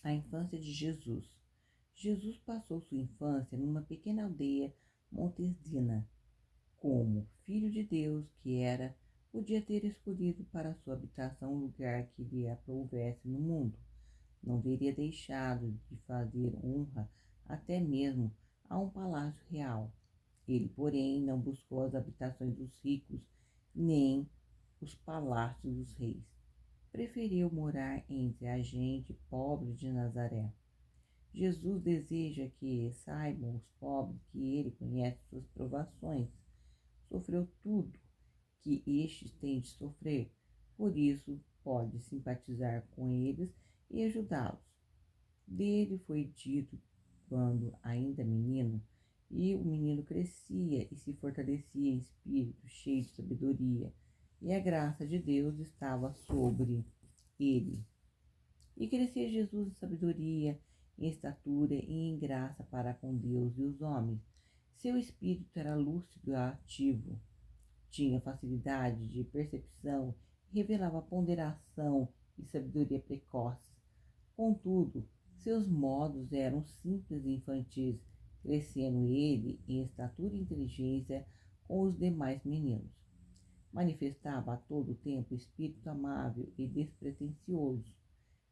A infância de Jesus. Jesus passou sua infância numa pequena aldeia montesina. Como filho de Deus que era, podia ter escolhido para sua habitação um lugar que lhe aprouvesse no mundo. Não teria deixado de fazer honra até mesmo a um palácio real. Ele, porém, não buscou as habitações dos ricos, nem os palácios dos reis. Preferiu morar entre a gente pobre de Nazaré. Jesus deseja que saibam os pobres que ele conhece suas provações. Sofreu tudo que estes têm de sofrer, por isso pode simpatizar com eles e ajudá-los. Dele foi dito quando ainda menino, e o menino crescia e se fortalecia em espírito, cheio de sabedoria, e a graça de Deus estava sobre ele. E crescia Jesus em sabedoria, em estatura e em graça para com Deus e os homens. Seu espírito era lúcido e ativo, tinha facilidade de percepção e revelava ponderação e sabedoria precoces. Contudo, seus modos eram simples e infantis, crescendo ele em estatura e inteligência com os demais meninos. Manifestava a todo tempo espírito amável e despretensioso.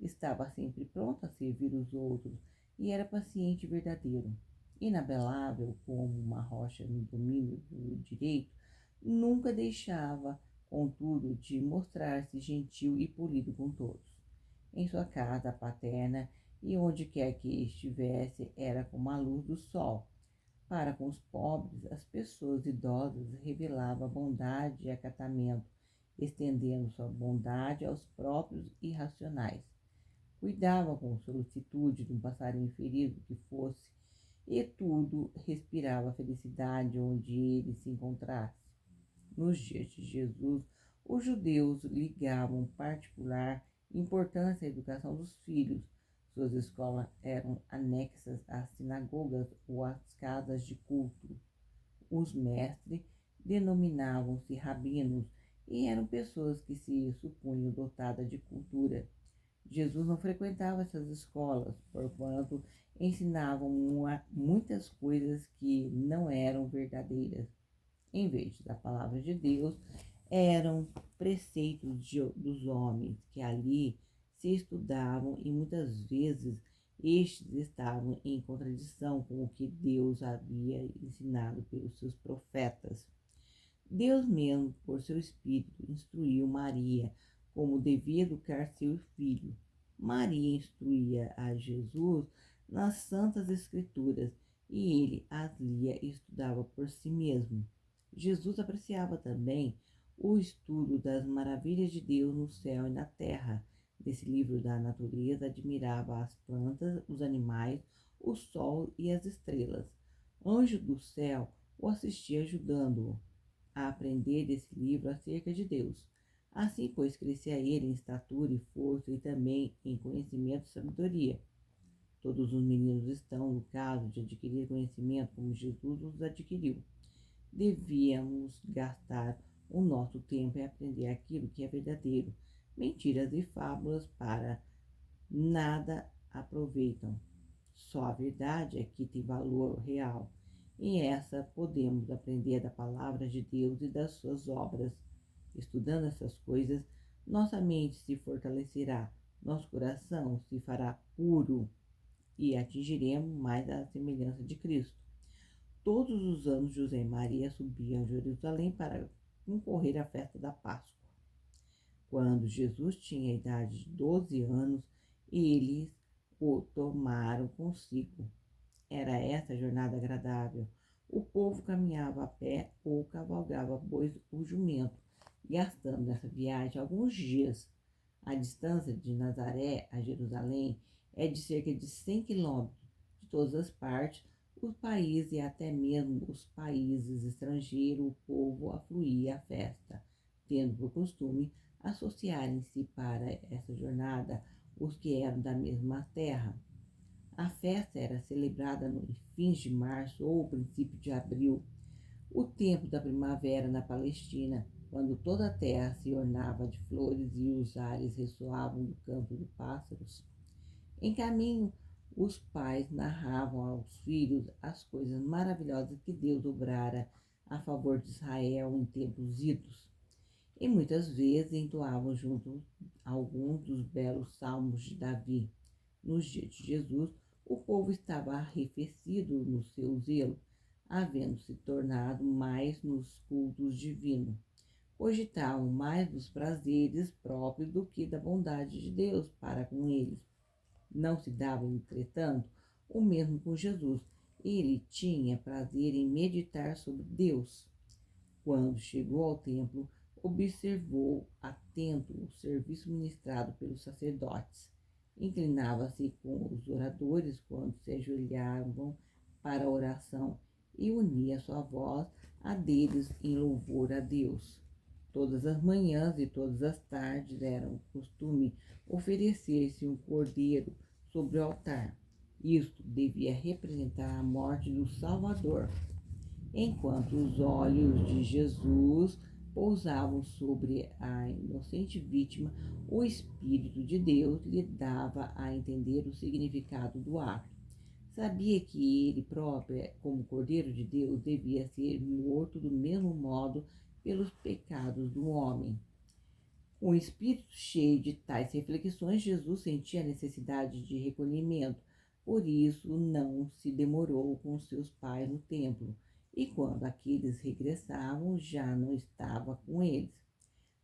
Estava sempre pronto a servir os outros e era paciente e verdadeiro. Inabelável como uma rocha no domínio do direito, nunca deixava, contudo, de mostrar-se gentil e polido com todos. Em sua casa paterna e onde quer que estivesse, era como a luz do sol. Para com os pobres, as pessoas idosas, revelava bondade e acatamento, estendendo sua bondade aos próprios irracionais. Cuidava com solicitude de um passarinho ferido que fosse, e tudo respirava felicidade onde ele se encontrasse. Nos dias de Jesus, os judeus ligavam particular importância à educação dos filhos. Suas escolas eram anexas às sinagogas ou às casas de culto. Os mestres denominavam-se rabinos e eram pessoas que se supunham dotadas de cultura. Jesus não frequentava essas escolas, porquanto ensinavam muitas coisas que não eram verdadeiras. Em vez da palavra de Deus, eram preceitos dos homens que ali se estudavam e muitas vezes estes estavam em contradição com o que Deus havia ensinado pelos seus profetas. Deus mesmo, por seu Espírito, instruiu Maria como devia educar seu filho. Maria instruía a Jesus nas Santas Escrituras e ele as lia e estudava por si mesmo. Jesus apreciava também o estudo das maravilhas de Deus no céu e na terra. Desse livro da natureza, admirava as plantas, os animais, o sol e as estrelas. Anjo do céu o assistia ajudando-o a aprender desse livro acerca de Deus. Assim, pois, crescia ele em estatura e força e também em conhecimento e sabedoria. Todos os meninos estão no caso de adquirir conhecimento como Jesus os adquiriu. Devíamos gastar o nosso tempo em aprender aquilo que é verdadeiro. Mentiras e fábulas para nada aproveitam. Só a verdade é que tem valor real. E essa podemos aprender da palavra de Deus e das suas obras. Estudando essas coisas, nossa mente se fortalecerá, nosso coração se fará puro e atingiremos mais a semelhança de Cristo. Todos os anos José e Maria subiam a Jerusalém para concorrer à festa da Páscoa. Quando Jesus tinha a idade de 12 anos, eles o tomaram consigo. Era essa jornada agradável. O povo caminhava a pé ou cavalgava bois ou jumento, gastando nessa viagem alguns dias. A distância de Nazaré a Jerusalém é de cerca de 100 quilômetros. De todas as partes, os países e até mesmo os países estrangeiros, o povo afluía à festa, tendo por costume associarem-se para essa jornada os que eram da mesma terra. A festa era celebrada no fins de março ou princípio de abril, o tempo da primavera na Palestina, quando toda a terra se ornava de flores e os ares ressoavam do canto de pássaros. Em caminho, os pais narravam aos filhos as coisas maravilhosas que Deus obrara a favor de Israel em tempos idos, e muitas vezes entoavam juntos alguns dos belos salmos de Davi. Nos dias de Jesus, o povo estava arrefecido no seu zelo, havendo se tornado mais nos cultos divinos. Cogitavam mais dos prazeres próprios do que da bondade de Deus para com eles. Não se dava, entretanto, o mesmo com Jesus. Ele tinha prazer em meditar sobre Deus. Quando chegou ao templo, observou atento o serviço ministrado pelos sacerdotes. Inclinava-se com os oradores quando se ajoelhavam para a oração e unia sua voz à deles em louvor a Deus. Todas as manhãs e todas as tardes era o costume oferecer-se um cordeiro sobre o altar. Isto devia representar a morte do Salvador. Enquanto os olhos de Jesus pousavam sobre a inocente vítima, o Espírito de Deus lhe dava a entender o significado do ato. Sabia que ele próprio, como Cordeiro de Deus, devia ser morto do mesmo modo pelos pecados do homem. Com o espírito cheio de tais reflexões, Jesus sentia a necessidade de recolhimento. Por isso, não se demorou com seus pais no templo, e quando aqueles regressavam, já não estava com eles.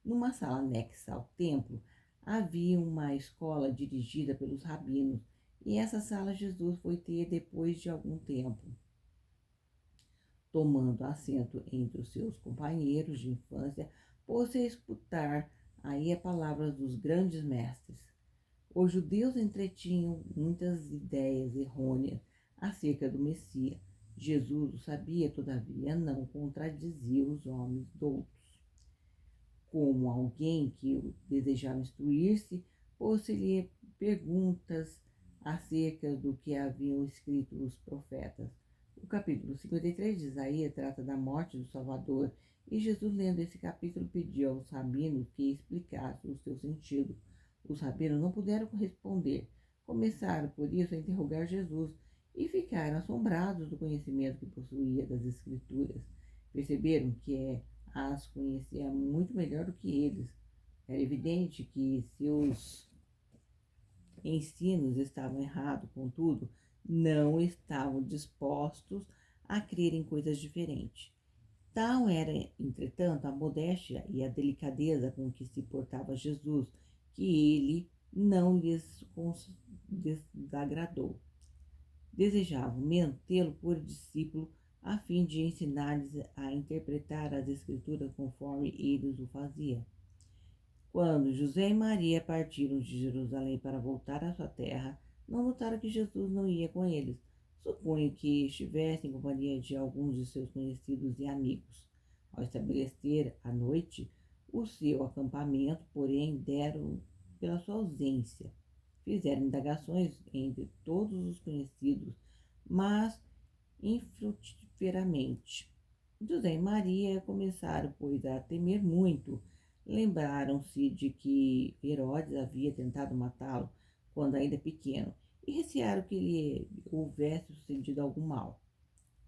Numa sala anexa ao templo, havia uma escola dirigida pelos rabinos, e essa sala Jesus foi ter depois de algum tempo. Tomando assento entre os seus companheiros de infância, pôs-se a escutar aí a palavra dos grandes mestres. Os judeus entretinham muitas ideias errôneas acerca do Messias. Jesus o sabia, todavia não contradizia os homens doutos. Como alguém que desejava instruir-se, pôs-lhe perguntas acerca do que haviam escrito os profetas. O capítulo 53 de Isaías trata da morte do Salvador, e Jesus, lendo esse capítulo, pediu aos rabinos que explicassem o seu sentido. Os rabinos não puderam responder. Começaram, por isso, a interrogar Jesus e ficaram assombrados do conhecimento que possuía das Escrituras. Perceberam que as conhecia muito melhor do que eles. Era evidente que seus ensinos estavam errados, contudo, não estavam dispostos a crer em coisas diferentes. Tal era, entretanto, a modéstia e a delicadeza com que se portava Jesus, que ele não lhes desagradou. Desejavam mesmo tê-lo por discípulo, a fim de ensinar-lhes a interpretar as Escrituras conforme eles o faziam. Quando José e Maria partiram de Jerusalém para voltar à sua terra, não notaram que Jesus não ia com eles. Suponho que estivesse em companhia de alguns de seus conhecidos e amigos. Ao estabelecer à noite o seu acampamento, porém, deram pela sua ausência. Fizeram indagações entre todos os conhecidos, mas infrutíferamente. José e Maria começaram, pois, a temer muito. Lembraram-se de que Herodes havia tentado matá-lo quando ainda pequeno, e recearam que lhe houvesse sucedido algum mal.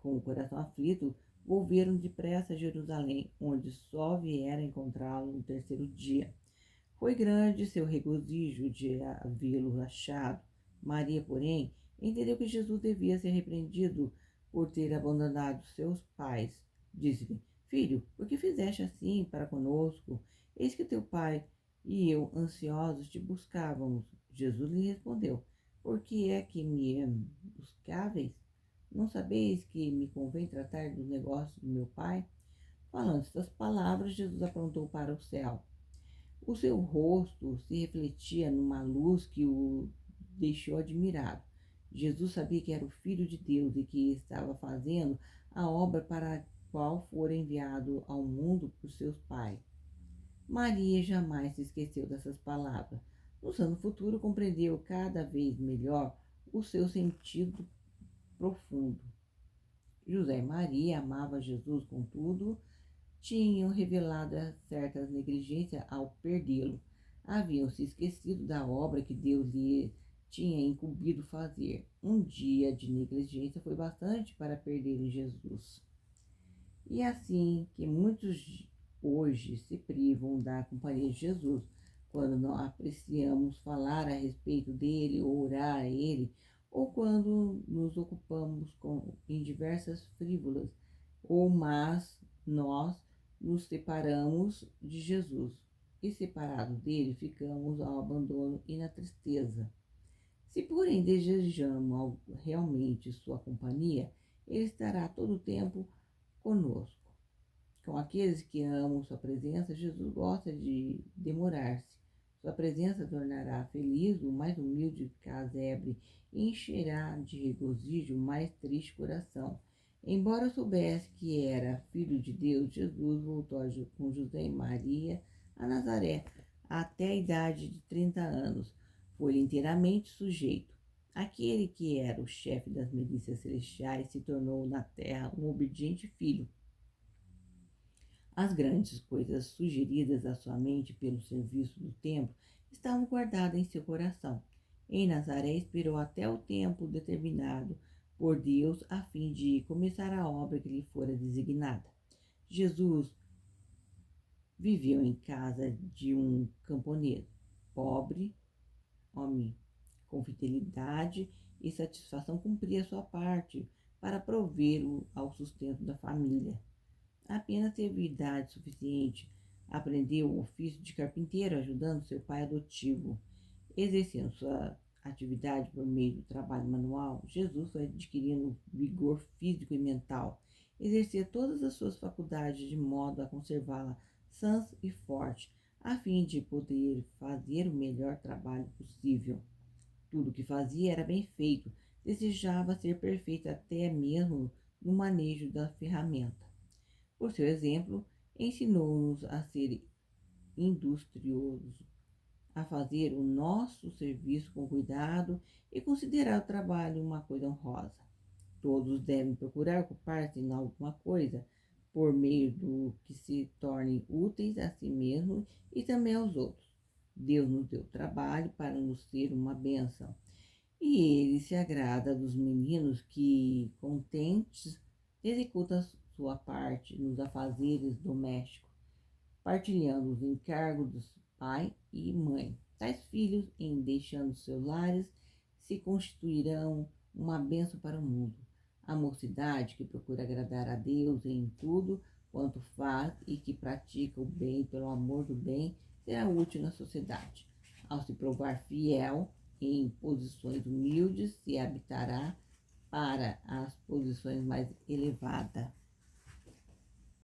Com o coração aflito, volveram depressa a Jerusalém, onde só vieram encontrá-lo no terceiro dia. Foi grande seu regozijo de havê-lo achado. Maria, porém, entendeu que Jesus devia ser repreendido por ter abandonado seus pais. Disse-lhe: Filho, por que fizeste assim para conosco? Eis que teu pai e eu, ansiosos, te buscávamos. Jesus lhe respondeu: Por que é que me buscáveis? Não sabeis que me convém tratar dos negócios do meu pai? Falando estas palavras, Jesus apontou para o céu. O seu rosto se refletia numa luz que o deixou admirado. Jesus sabia que era o Filho de Deus e que estava fazendo a obra para a qual fora enviado ao mundo por seus pais. Maria jamais se esqueceu dessas palavras. No ano futuro, compreendeu cada vez melhor o seu sentido profundo. José e Maria amavam Jesus, contudo, tinham revelado certas negligências ao perdê-lo. Haviam se esquecido da obra que Deus lhe tinha incumbido fazer. Um dia de negligência foi bastante para perderem Jesus. E assim que muitos hoje se privam da companhia de Jesus, quando não apreciamos falar a respeito dele, ou orar a ele, ou quando nos ocupamos em diversas frívolas, ou mas nós nos separamos de Jesus, e separados dele ficamos ao abandono e na tristeza. Se, porém, desejamos realmente sua companhia, ele estará todo o tempo conosco. Com aqueles que amam sua presença, Jesus gosta de demorar-se. Sua presença tornará feliz o mais humilde casebre e encherá de regozijo o mais triste coração. Embora soubesse que era filho de Deus, Jesus voltou com José e Maria a Nazaré até a idade de 30 anos. Foi inteiramente sujeito. Aquele que era o chefe das milícias celestiais se tornou na terra um obediente filho. As grandes coisas sugeridas à sua mente pelo serviço do templo estavam guardadas em seu coração. Em Nazaré esperou até o tempo determinado por Deus a fim de começar a obra que lhe fora designada. Jesus viveu em casa de um camponês, pobre, homem, com fidelidade e satisfação cumpria sua parte para prover ao sustento da família. Apenas teve idade suficiente, aprendeu o ofício de carpinteiro, ajudando seu pai adotivo. Exercendo sua atividade por meio do trabalho manual, Jesus foi adquirindo vigor físico e mental. Exercia todas as suas faculdades de modo a conservá-la sãs e forte, a fim de poder fazer o melhor trabalho possível. Tudo o que fazia era bem feito, desejava ser perfeito até mesmo no manejo da ferramenta. Por seu exemplo, ensinou-nos a ser industriosos, a fazer o nosso serviço com cuidado e considerar o trabalho uma coisa honrosa. Todos devem procurar ocupar-se em alguma coisa, por meio do que se tornem úteis a si mesmos e também aos outros. Deus nos deu trabalho para nos ser uma bênção. E ele se agrada dos meninos que, contentes, executam sua parte nos afazeres domésticos, partilhando os encargos dos pai e mãe. Tais filhos, em deixando seus lares, se constituirão uma bênção para o mundo. A mocidade que procura agradar a Deus em tudo quanto faz e que pratica o bem pelo amor do bem, será útil na sociedade. Ao se provar fiel em posições humildes, se habitará para as posições mais elevadas.